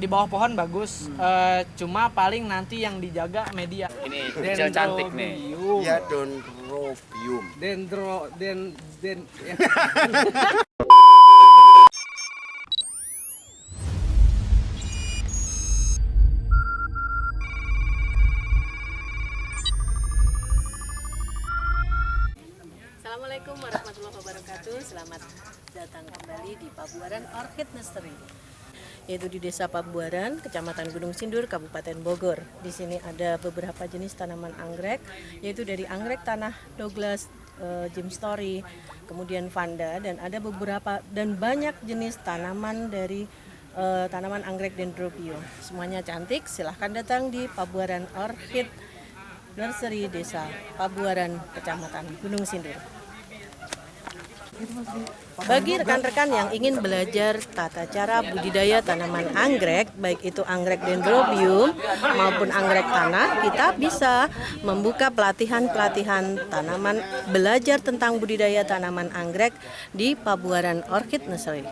di bawah pohon bagus. Cuma paling nanti yang dijaga media. Ini hijau cantik nih. Ya dendrobium. Ya. Assalamualaikum warahmatullahi wabarakatuh. Selamat datang kembali di Pabuaran Orchid Nursery, yaitu di Desa Pabuaran, Kecamatan Gunung Sindur, Kabupaten Bogor. Di sini ada beberapa jenis tanaman anggrek, yaitu dari anggrek tanah Douglas, Jim Story, kemudian Vanda, dan ada beberapa dan banyak jenis tanaman dari tanaman anggrek dendrobium. Semuanya cantik. Silahkan datang di Pabuaran Orchid Nursery Desa Pabuaran, Kecamatan Gunung Sindur. Bagi rekan-rekan yang ingin belajar tata cara budidaya tanaman anggrek, baik itu anggrek dendrobium maupun anggrek tanah, kita bisa membuka pelatihan-pelatihan tanaman, belajar tentang budidaya tanaman anggrek di Pabuaran Orchid Nursery.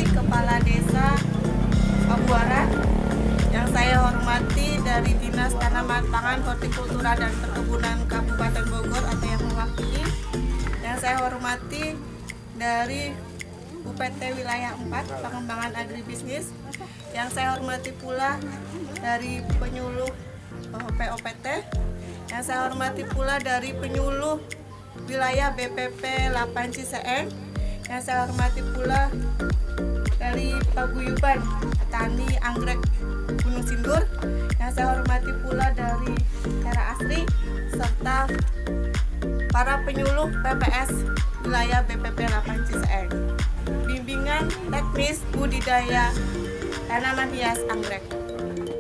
Kepala Desa Pabuaran, yang saya hormati dari Dinas Tanaman Pangan, Hortikultura dan Perkebunan Kabupaten Bogor atau yang mewakili, yang saya hormati dari UPT Wilayah 4 Pengembangan Agribisnis, yang saya hormati pula dari penyuluh POPT, yang saya hormati pula dari penyuluh wilayah BPP 8 Ciseeng, yang saya hormati pula dari Paguyuban Tani Anggrek Gunung Sindur, yang saya hormati pula dari Tera Asri, serta para penyuluh PPS wilayah BPP 8 Ciseeng. Bimbingan teknis budidaya tanaman hias anggrek.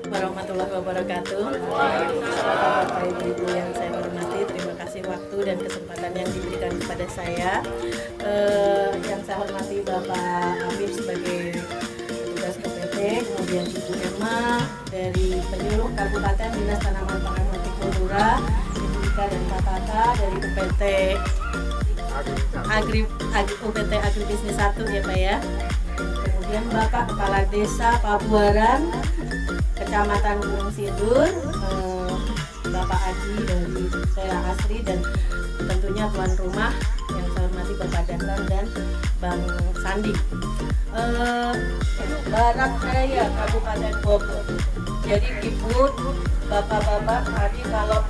Warahmatullahi wabarakatuh. Bapak Ibu yang saya hormati, terima kasih waktu dan kesempatan yang diberikan kepada saya. Yang saya hormati Bapak Habib sebagai petugas UPT, kemudian Ibu Emma dari penyuluh Kabupaten Dinas Tanaman Pangan Hortikultura, Ibu Ika dan Pak Tata dari UPT UPT Agribisnis 1 ya Pak ya. Kemudian Bapak Kepala Desa Pabuaran, Kecamatan Gunung Sindur, Bapak Aji dari Tera Asri, dan tentunya tuan rumah yang saya hormati Bapak Dahlan dan Bang Sandi. Barat Raya Kabupaten Bogor. Jadi Ibu, Bapak-bapak tadi kalau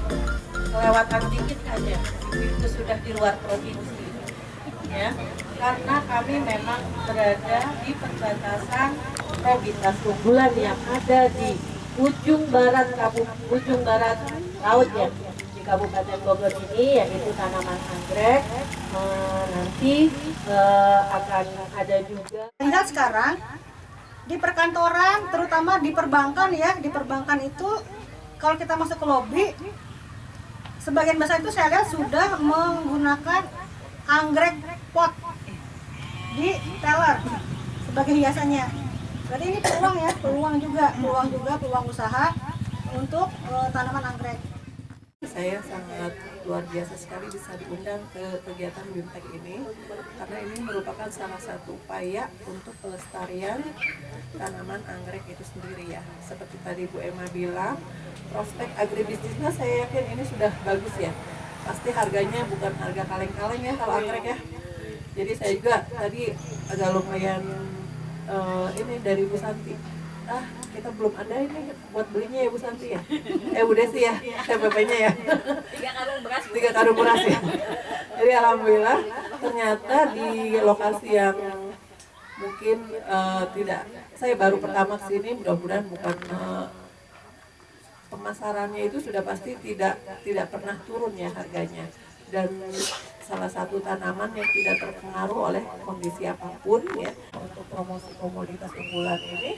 kelewatan dikit aja, Ibu sudah di luar provinsi. Ya, karena kami memang berada di perbatasan komoditas unggulan yang ada di ujung barat laut ya di Kabupaten Bogor ini, yaitu tanaman anggrek. Nanti akan ada juga. Lihat sekarang di perkantoran, terutama di perbankan ya, di perbankan itu kalau kita masuk ke lobi, sebagian besar itu saya lihat sudah menggunakan anggrek pot di teller sebagai hiasannya. Berarti ini peluang juga peluang usaha untuk tanaman anggrek. Saya sangat luar biasa sekali bisa diundang ke kegiatan BIMTEK ini, karena ini merupakan salah satu upaya untuk pelestarian tanaman anggrek itu sendiri ya. Seperti tadi Bu Emma bilang, prospek agribisnisnya saya yakin ini sudah bagus ya. Pasti harganya bukan harga kaleng-kaleng ya kalau anggrek ya. Jadi saya juga tadi agak lumayan ini dari Bu Santi. Kita belum ada ini buat belinya ya Bu Santi ya. Bu Desi ya, TPP-nya ya. 3 karung beras ya. Jadi alhamdulillah ternyata di lokasi yang mungkin tidak, saya baru pertama kesini, mudah-mudahan bukan pemasarannya itu sudah pasti tidak pernah turun ya harganya, dan salah satu tanaman yang tidak terpengaruh oleh kondisi apapun ya. Untuk promosi komoditas unggulan ini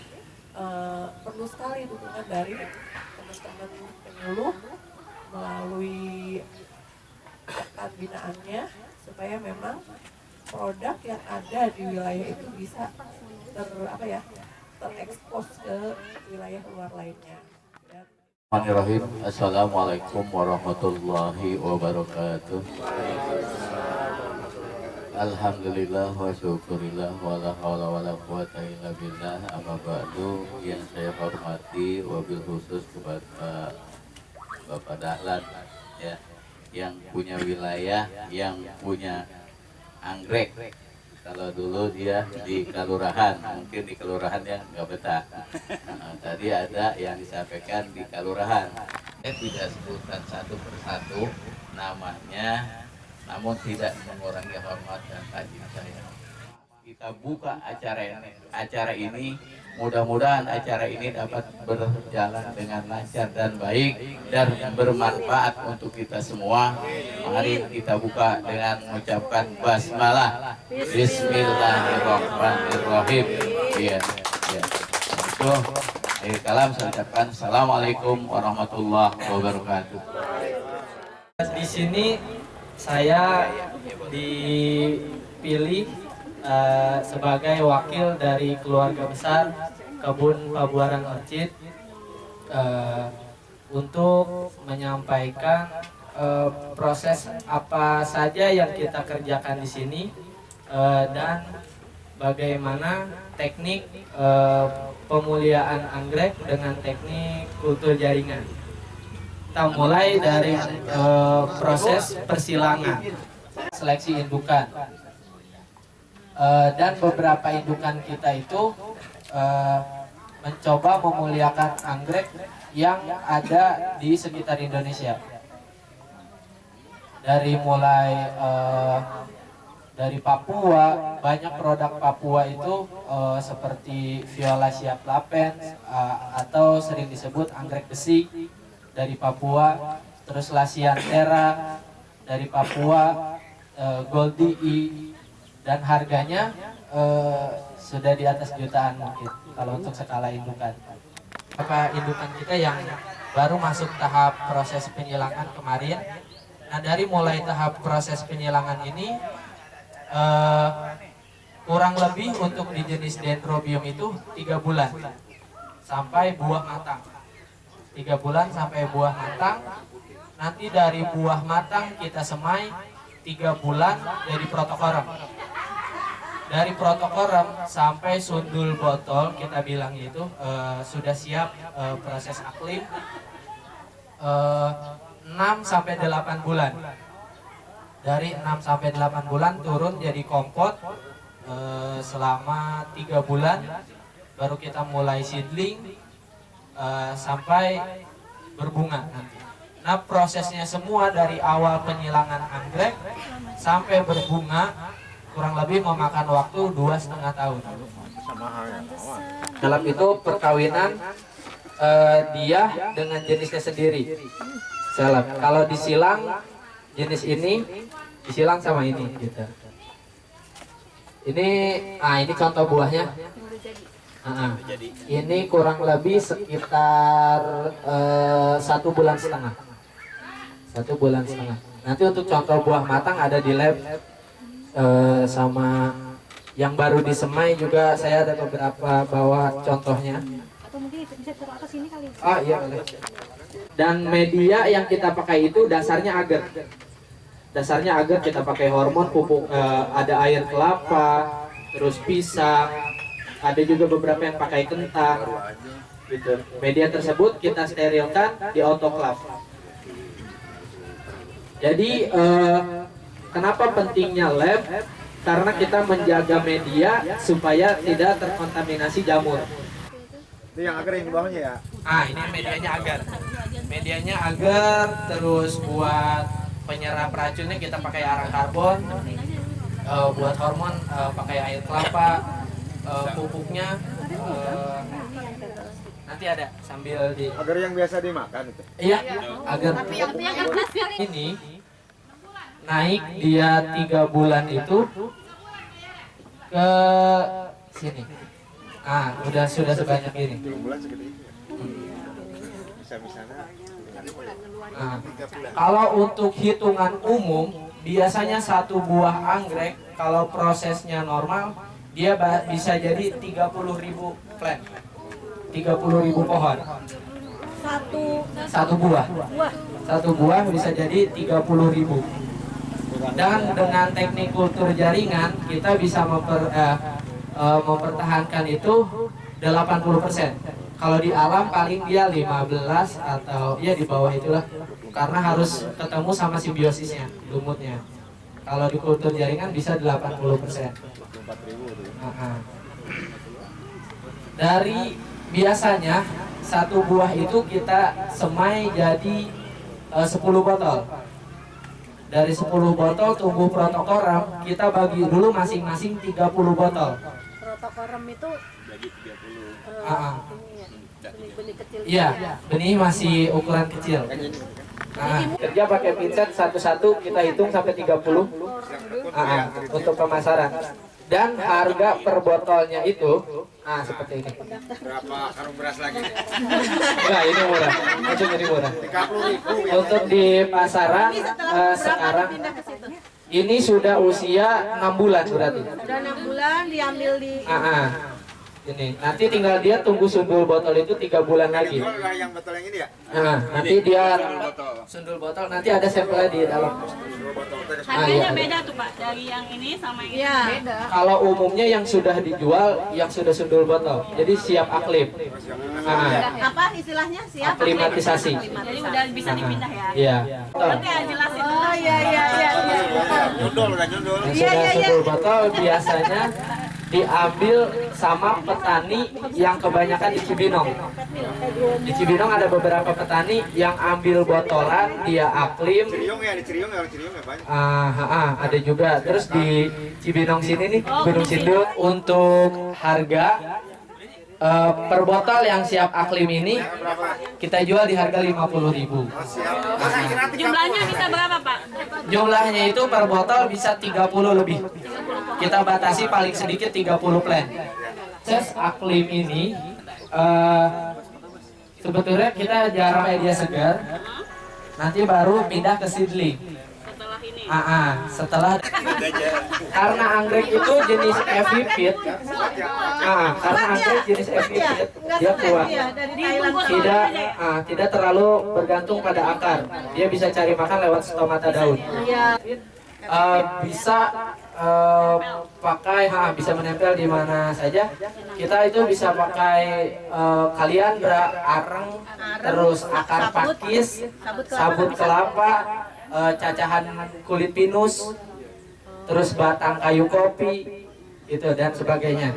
perlu sekali dukungan dari teman-teman penyuluh melalui zakat binaannya, supaya memang produk yang ada di wilayah itu bisa terekspos ke wilayah luar lainnya. Bismillahirrahmanirrahim. Assalamualaikum warahmatullahi wabarakatuh. Alhamdulillah wa syukurillah wa la hawla wa la quwata illa billah. Amma ba'du, yang saya hormati wabil khusus kepada Bapak Dahlan ya, yang punya wilayah, yang punya anggrek. Kalau dulu dia di kelurahan, mungkin di kelurahan yang nggak betah. Tadi ada yang disampaikan di kelurahan. Saya tidak sebutkan satu persatu namanya, namun tidak mengurangi hormat dan tajim saya. Kita buka acara ini, mudah-mudahan acara ini dapat berjalan dengan lancar dan baik dan bermanfaat untuk kita semua. Mari kita buka dengan mengucapkan basmalah. Bismillahirrahmanirrahim. Iya. Itu akhir kalam saya ucapkan assalamualaikum warahmatullahi wabarakatuh. Di sini saya dipilih sebagai wakil dari keluarga besar Kebun Pabuaran Orchid untuk menyampaikan proses apa saja yang kita kerjakan di sini dan bagaimana teknik pemuliaan anggrek dengan teknik kultur jaringan. Kita mulai dari proses persilangan, seleksi indukan. Dan beberapa indukan kita itu mencoba memuliakan anggrek yang ada di sekitar Indonesia. Dari mulai dari Papua, banyak produk Papua itu seperti Violacea plapens atau sering disebut anggrek besi dari Papua, terus Lasianthera dari Papua, Goldie E, dan harganya sudah di atas jutaan mungkin kalau untuk skala indukan. Apa indukan kita yang baru masuk tahap proses penyilangan kemarin. Nah, dari mulai tahap proses penyilangan ini kurang lebih untuk di jenis Dendrobium itu 3 bulan sampai buah matang. 3 bulan sampai buah matang. Nanti dari buah matang kita semai 3 bulan jadi protokorem. Dari protokorem sampai sundul botol kita bilang itu sudah siap proses aklim 6 sampai 8 bulan. Dari 6 sampai 8 bulan turun jadi kompot selama 3 bulan, baru kita mulai seedling sampai berbunga nanti. Nah, prosesnya semua dari awal penyilangan anggrek sampai berbunga kurang lebih memakan waktu 2,5 tahun. Dalam itu perkawinan dia dengan jenisnya sendiri. Kalau disilang jenis ini disilang sama ini gitu. Ini contoh buahnya. Ini kurang lebih sekitar 1,5 bulan. 1,5 bulan. Nanti untuk contoh buah matang ada di lab. Sama yang baru disemai juga saya ada beberapa bawa contohnya. Atau mungkin bisa taruh atas sini kali. Iya boleh. Dan media yang kita pakai itu dasarnya agar. Dasarnya agar kita pakai hormon pupuk, ada air kelapa, terus pisang, ada juga beberapa yang pakai kentang. Gitu. Media tersebut kita sterilkan di autoclave. Jadi kenapa pentingnya lab? karena kita menjaga media supaya tidak terkontaminasi jamur. Itu yang agar yang di bawahnya ya. Ini medianya agar. Medianya agar, terus buat penyerap racunnya kita pakai arang karbon. Buat hormon pakai air kelapa. Pupuknya nanti ada sambil di. Agar yang biasa dimakan itu. Iya, agar ini naik dia 3 bulan itu ke sini. Sudah sebanyak ini. 3 bulan segitu. Bisa-bisanya. Kalau untuk hitungan umum, biasanya 1 buah anggrek kalau prosesnya normal dia bisa jadi 30.000 plant. 30.000 pohon. Satu buah. Satu buah bisa jadi 30.000. Dan dengan teknik kultur jaringan kita bisa mempertahankan itu 80%. Kalau di alam paling dia 15 atau ya di bawah itulah. Karena harus ketemu sama simbiosisnya, lumutnya. Kalau di kultur jaringan bisa 80%. Dari biasanya 1 buah itu kita semai jadi 10 botol. Dari 10 botol tumbuh protokoram kita bagi dulu masing-masing 30 botol. Protokoram itu benih kecil. Iya, benih masih ukuran kecil. Kerja pakai pinset satu-satu kita hitung sampai 30 untuk pemasaran. Dan harga per botolnya itu seperti ini. Berapa karung beras lagi? Enggak, ini murah. Itu ini murah. 30.000. Untuk di pasaran sekarang ini sudah usia 6 bulan berarti. Udah 6 bulan diambil di Ini nanti tinggal dia tunggu sundul botol itu 3 bulan lagi. Jual yang botol yang ini ya? Nanti dia sundul botol nanti ada sampelnya di dalam. Harganya beda tuh Pak dari yang ini sama yang ini. beda. Kalau umumnya yang sudah dijual yang sudah sundul botol, jadi siap aklim. Apa istilahnya? Siap Aklimatisasi. Jadi udah bisa dipindah ya. Iya. Nanti jelasin. Oh iya. Nyundul, udah nyundul. Yang sudah sundul botol biasanya diambil sama petani yang kebanyakan di Cibinong. Di Cibinong ada beberapa petani yang ambil botolan, dia aklim. Ciriung ya, di Ciriung ya banyak. Ada juga. Terus di Cibinong sini nih, Gunung Sindut untuk harga per botol yang siap aklim ini kita jual di harga 50.000. Jumlahnya bisa berapa Pak? Jumlahnya itu per botol bisa 30 lebih. Kita batasi paling sedikit 30 plant. Proses aklim ini sebetulnya kita jarang media segar. Nanti baru pindah ke seedling. Setelah ini. Setelah karena anggrek itu jenis epiphyt. Karena anggrek jenis epiphyt dia kuat. Tidak terlalu bergantung pada akar. Dia bisa cari makan lewat stomata daun. Bisa pakai bisa menempel di mana saja. Kita itu bisa pakai kaliandra, areng, terus akar pakis, sabut kelapa, cacahan kulit pinus, terus batang kayu kopi, itu dan sebagainya.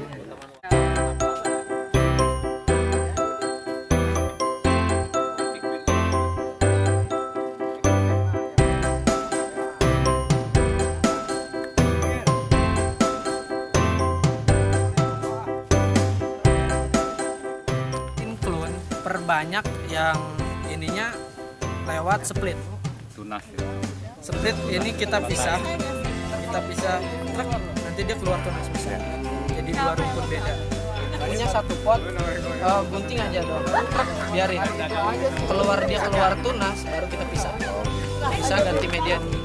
Perbanyak yang ininya lewat split. Tunas. Split ini kita pisah truk, nanti dia keluar tunas besar. Jadi 2 rumput beda. Punya 1 pot, gunting aja dong. Biarin. Dia keluar tunas, baru kita pisah. Bisa ganti median 5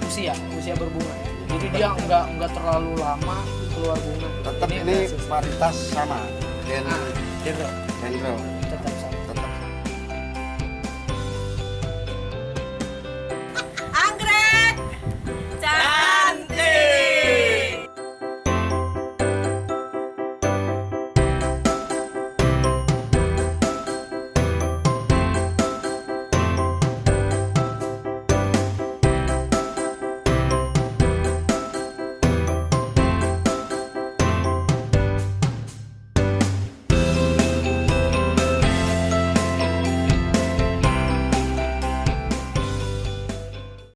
usia berbunga. Jadi dia nggak terlalu lama keluar bunga. Tetap ini varietas sama. Dendro.